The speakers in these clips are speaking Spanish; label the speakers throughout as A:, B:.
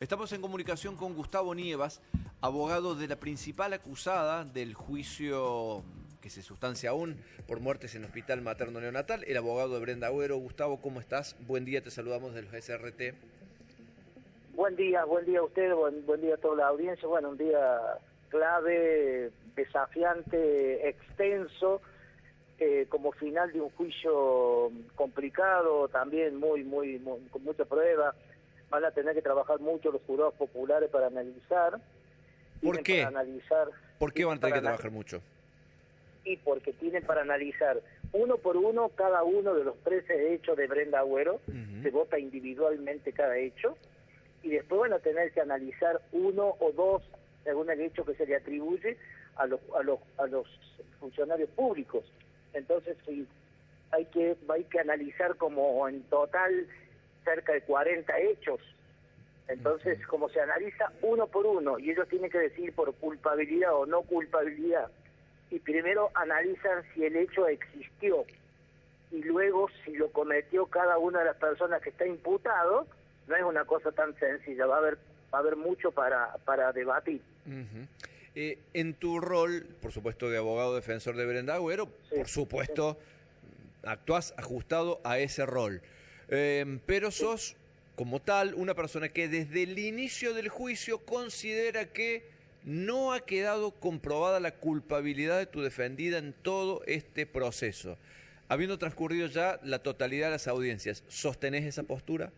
A: Estamos en comunicación con Gustavo Nievas, abogado de la principal acusada del juicio que se sustancia aún por muertes en Hospital Materno Neonatal, el abogado de Brenda Agüero. Gustavo, ¿cómo estás? Buen día, te saludamos de los SRT.
B: Buen día a ustedes, buen día a toda la audiencia. Bueno, un día clave, desafiante, extenso, como final de un juicio complicado, también muy con mucha prueba. Van a tener que trabajar mucho los jurados populares para analizar.
A: ¿Por qué? ¿Por qué van a tener que trabajar mucho?
B: Y porque tienen para analizar uno por uno cada uno de los 13 hechos de Brenda Agüero. Se vota individualmente cada hecho, y después van a tener que analizar uno o dos según el hecho que se le atribuye a los funcionarios públicos. Entonces sí, hay que analizar como en total cerca de 40 hechos. Entonces, como se analiza uno por uno, y ellos tienen que decidir por culpabilidad o no culpabilidad, y primero analizan si el hecho existió, y luego si lo cometió cada una de las personas que está imputado, no es una cosa tan sencilla, va a haber mucho para debatir.
A: En tu rol, por supuesto, de abogado defensor de Brenda Agüero, sí, por supuesto, sí, actuás ajustado a ese rol. Pero sos, como tal, una persona que desde el inicio del juicio considera que no ha quedado comprobada la culpabilidad de tu defendida en todo este proceso. Habiendo transcurrido ya la totalidad de las audiencias, ¿sostenés esa postura?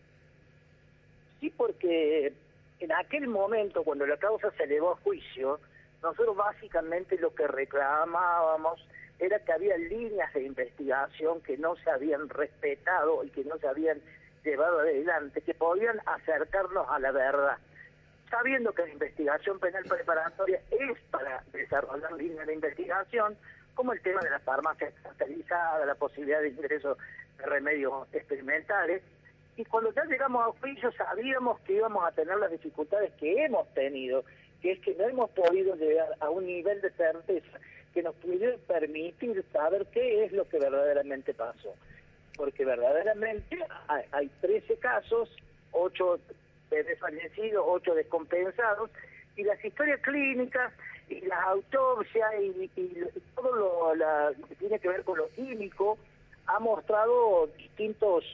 B: Sí, porque en aquel momento, cuando la causa se elevó a juicio, nosotros básicamente lo que reclamábamos era que había líneas de investigación que no se habían respetado y que no se habían llevado adelante, que podían acercarnos a la verdad. Sabiendo que la investigación penal preparatoria es para desarrollar líneas de investigación, como el tema de las farmacias cartelizadas, la posibilidad de ingreso de remedios experimentales, y cuando ya llegamos a juicio sabíamos que íbamos a tener las dificultades que hemos tenido, que es que no hemos podido llegar a un nivel de certeza que nos pudiera permitir saber qué es lo que verdaderamente pasó. Porque verdaderamente hay 13 casos, 8 bebés fallecidos, 8 descompensados, y las historias clínicas, y las autopsias, y todo lo que tiene que ver con lo químico, ha mostrado distintos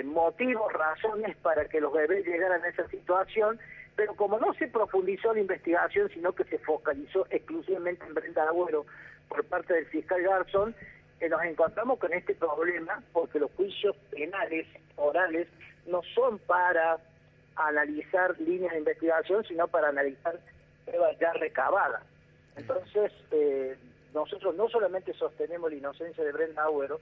B: motivos, razones para que los bebés llegaran a esa situación, pero como no se profundizó la investigación, sino que se focalizó exclusivamente en Brenda Agüero por parte del fiscal Garzón, nos encontramos con este problema porque los juicios penales, orales, no son para analizar líneas de investigación, sino para analizar pruebas ya recabadas. Entonces, nosotros no solamente sostenemos la inocencia de Brenda Agüero,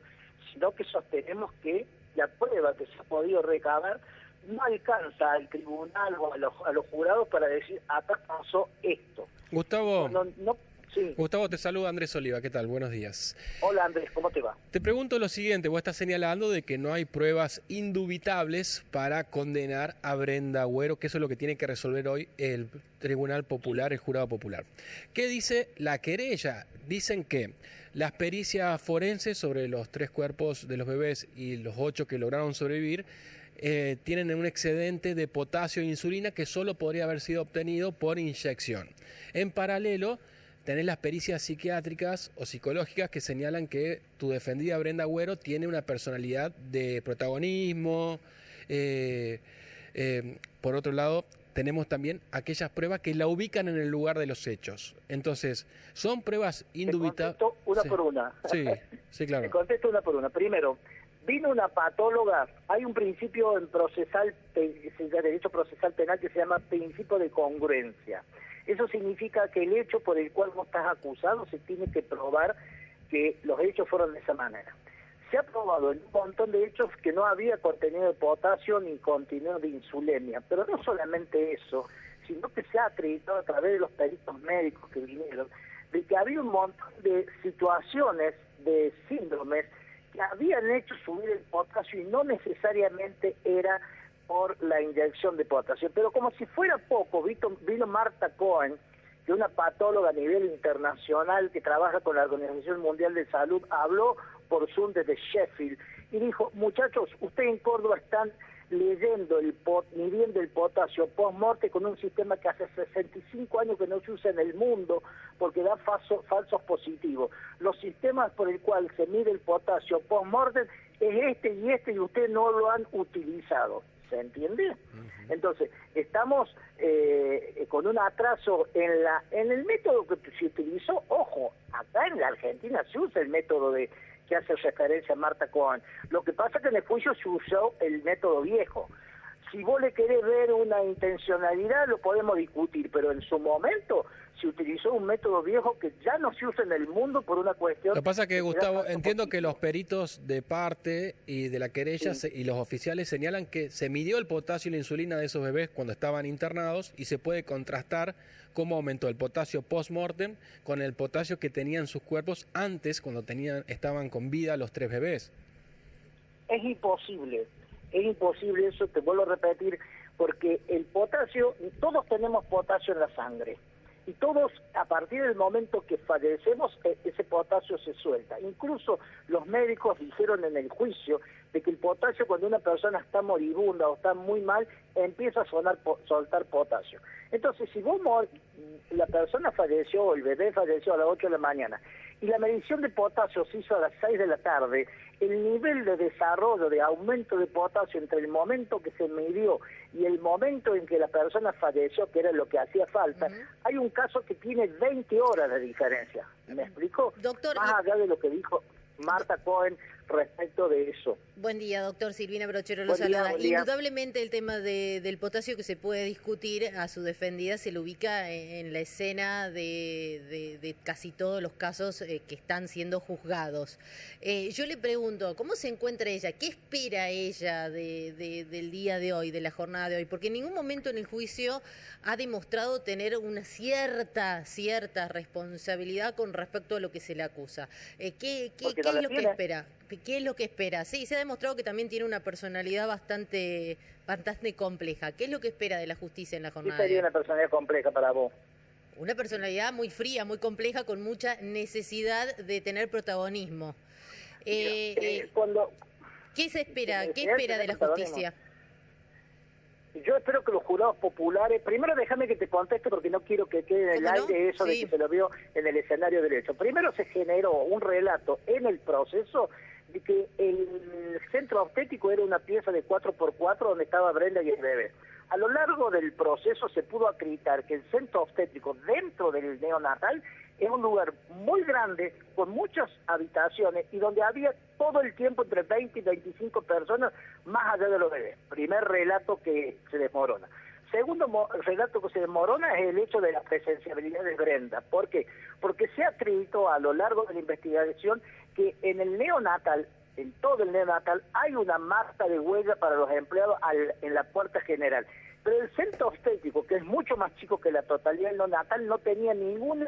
B: sino que sostenemos que la prueba que se ha podido recabar no alcanza al tribunal o a los jurados para decir, acá pasó esto.
C: Gustavo,
B: sí.
C: Gustavo, te saluda Andrés Oliva, ¿qué tal? Buenos días.
B: Hola Andrés, ¿cómo te va?
C: Te pregunto lo siguiente, vos estás señalando de que no hay pruebas indubitables para condenar a Brenda Agüero, que eso es lo que tiene que resolver hoy el Tribunal Popular, el Jurado Popular. ¿Qué dice la querella? Dicen que las pericias forenses sobre los 3 cuerpos de los bebés y los 8 que lograron sobrevivir tienen un excedente de potasio e insulina que solo podría haber sido obtenido por inyección. En paralelo, tenés las pericias psiquiátricas o psicológicas que señalan que tu defendida Brenda Agüero tiene una personalidad de protagonismo. Por otro lado, tenemos también aquellas pruebas que la ubican en el lugar de los hechos. Entonces, son pruebas indubitables.
B: Te contesto una por una.
C: Sí, claro.
B: Te contesto una por una. Primero, vino una patóloga, hay un principio en derecho procesal penal que se llama principio de congruencia. Eso significa que el hecho por el cual vos estás acusado se tiene que probar que los hechos fueron de esa manera. Se ha probado en un montón de hechos que no había contenido de potasio ni contenido de insulemia, pero no solamente eso, sino que se ha acreditado a través de los peritos médicos que vinieron, de que había un montón de situaciones, de síndromes, que habían hecho subir el potasio y no necesariamente era por la inyección de potasio. Pero como si fuera poco, vino Marta Cohen, que es una patóloga a nivel internacional que trabaja con la Organización Mundial de Salud, habló por Zoom desde Sheffield y dijo, muchachos, ustedes en Córdoba están midiendo el potasio post-morte con un sistema que hace 65 años que no se usa en el mundo porque da falsos positivos. Los sistemas por el cual se mide el potasio post-mortem es este y ustedes no lo han utilizado. ¿Se entiende? Entonces, estamos con un atraso en el método que se utilizó. Ojo, acá en la Argentina se usa el método que hace referencia a Marta Cohen. Lo que pasa es que en el juicio se usó el método viejo. Si vos le querés ver una intencionalidad, lo podemos discutir, pero en su momento se utilizó un método viejo que ya no se usa en el mundo por una cuestión...
C: Lo que pasa es que, Gustavo, entiendo que los peritos de parte y de la querella y los oficiales señalan que se midió el potasio y la insulina de esos bebés cuando estaban internados y se puede contrastar cómo aumentó el potasio post-mortem con el potasio que tenían sus cuerpos antes, cuando estaban con vida los 3 bebés.
B: Es imposible eso, te vuelvo a repetir, porque el potasio, todos tenemos potasio en la sangre. Y todos, a partir del momento que fallecemos, ese potasio se suelta. Incluso los médicos dijeron en el juicio de que el potasio, cuando una persona está moribunda o está muy mal, empieza a soltar potasio. Entonces, si la persona falleció o el bebé falleció a las 8 de la mañana y la medición de potasio se hizo a las 6 de la tarde, el nivel de desarrollo, de aumento de potasio entre el momento que se midió y el momento en que la persona falleció, que era lo que hacía falta, hay un caso que tiene 20 horas de diferencia. ¿Me explico?
D: Doctor,
B: más allá de lo que dijo Marta Cohen respecto de eso.
D: Buen día, doctor. Silvina Brochero lo saluda. Indudablemente el tema del potasio que se puede discutir, a su defendida se lo ubica en la escena de casi todos los casos que están siendo juzgados. Yo le pregunto, ¿cómo se encuentra ella? ¿Qué espera ella del día de hoy, de la jornada de hoy? Porque en ningún momento en el juicio ha demostrado tener una cierta responsabilidad con respecto a lo que se le acusa. ¿Qué es lo que espera? ¿Qué es lo que espera? Sí, se ha demostrado que también tiene una personalidad bastante compleja. ¿Qué es lo que espera de la justicia en la jornada?
B: ¿Qué sería una personalidad compleja para vos?
D: Una personalidad muy fría, muy compleja, con mucha necesidad de tener protagonismo. ¿Qué se espera? ¿Qué espera de la justicia?
B: Yo espero que los jurados populares... Primero déjame que te conteste porque no quiero que quede en el aire eso de que se lo vio en el escenario del hecho. Primero se generó un relato en el proceso de que el centro obstétrico era una pieza de 4x4 donde estaba Brenda y el bebé. A lo largo del proceso se pudo acreditar que el centro obstétrico dentro del neonatal es un lugar muy grande, con muchas habitaciones y donde había todo el tiempo entre 20 y 25 personas más allá de los bebés. Primer relato que se desmorona. Segundo relato que se desmorona es el hecho de la presenciabilidad de Brenda. ¿Por qué? Porque se acreditó a lo largo de la investigación que en el neonatal, en todo el neonatal, hay una marca de huella para los empleados en la puerta general. Pero el centro obstétrico, que es mucho más chico que la totalidad del neonatal, no tenía ningún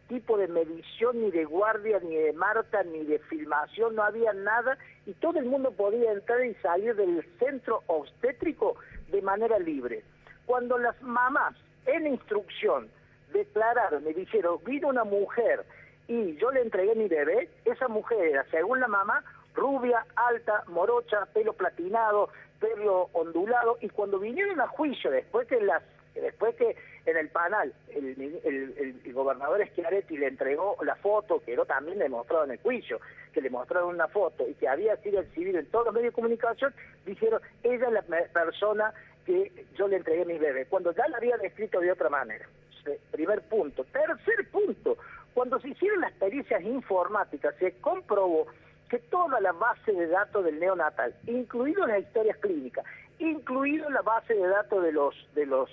B: tipo de medición, ni de guardia, ni de marca, ni de filmación, no había nada, y todo el mundo podía entrar y salir del centro obstétrico de manera libre. Cuando las mamás en instrucción declararon y dijeron, vino una mujer y yo le entregué mi bebé, esa mujer era, según la mamá, rubia, alta, morocha, pelo platinado, pelo ondulado, y cuando vinieron a juicio, después que en el panel el gobernador Schiaretti le entregó la foto, que era también demostrado en el juicio, que le mostraron una foto y que había sido exhibido en todos los medios de comunicación, dijeron, ella es la persona que yo le entregué a mi bebé, cuando ya la habían escrito de otra manera. Primer punto. Tercer punto, cuando se hicieron las pericias informáticas, se comprobó que toda la base de datos del neonatal, incluido las historias clínicas, incluido la base de datos de los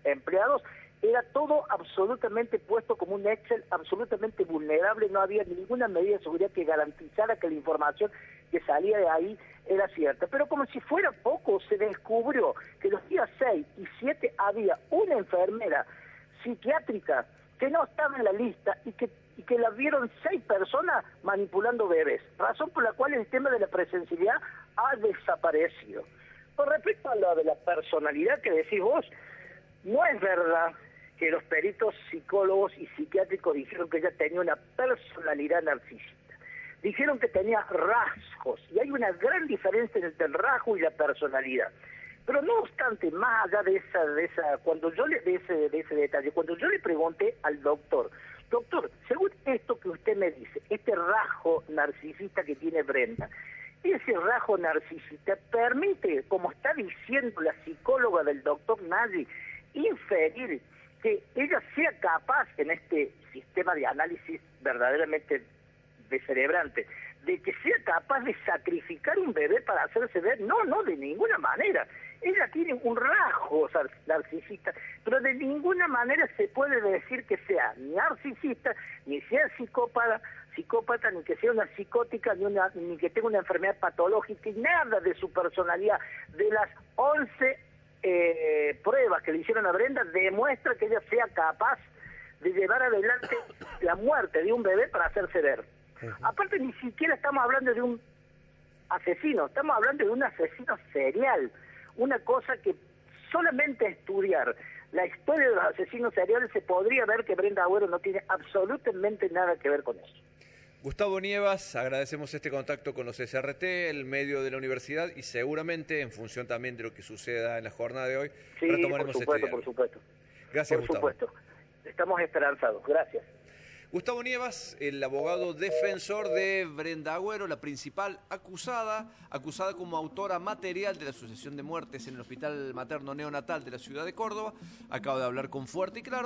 B: empleados, era todo absolutamente puesto como un Excel, absolutamente vulnerable, no había ninguna medida de seguridad que garantizara que la información que salía de ahí era cierta. Pero como si fuera poco, se descubrió que los días 6 y 7 había una enfermera psiquiátrica que no estaba en la lista y que la vieron 6 personas manipulando bebés, razón por la cual el tema de la presencialidad ha desaparecido. Con respecto a lo de la personalidad que decís vos, no es verdad que los peritos psicólogos y psiquiátricos dijeron que ella tenía una personalidad narcisista. Dijeron que tenía rasgos, y hay una gran diferencia entre el rasgo y la personalidad. Pero no obstante, más allá de esa, cuando yo de ese detalle, cuando yo le pregunté al doctor, según esto que usted me dice, este rasgo narcisista que tiene Brenda, ese rasgo narcisista permite, como está diciendo la psicóloga del doctor Nagy, inferir que ella sea capaz en este sistema de análisis verdaderamente descerebrante, de que sea capaz de sacrificar un bebé para hacerse ver. No, de ninguna manera. Ella tiene un rasgo narcisista, pero de ninguna manera se puede decir que sea ni narcisista, ni sea psicópata, ni que sea una psicótica, ni que tenga una enfermedad patológica, y nada de su personalidad. De las 11 pruebas que le hicieron a Brenda, demuestra que ella sea capaz de llevar adelante la muerte de un bebé para hacerse ver. Aparte, ni siquiera estamos hablando de un asesino, estamos hablando de un asesino serial, una cosa que solamente estudiar la historia de los asesinos seriales se podría ver que Brenda Agüero no tiene absolutamente nada que ver con eso.
A: Gustavo Nievas, agradecemos este contacto con los SRT, el medio de la universidad, y seguramente, en función también de lo que suceda en la jornada de hoy,
B: sí,
A: retomaremos
B: por supuesto,
A: este
B: por supuesto.
A: Gracias,
B: por
A: Gustavo.
B: Supuesto. Estamos esperanzados. Gracias.
A: Gustavo Nievas, el abogado defensor de Brenda Agüero, la principal acusada como autora material de la sucesión de muertes en el Hospital Materno Neonatal de la ciudad de Córdoba, acaba de hablar con Fuerte y Claro.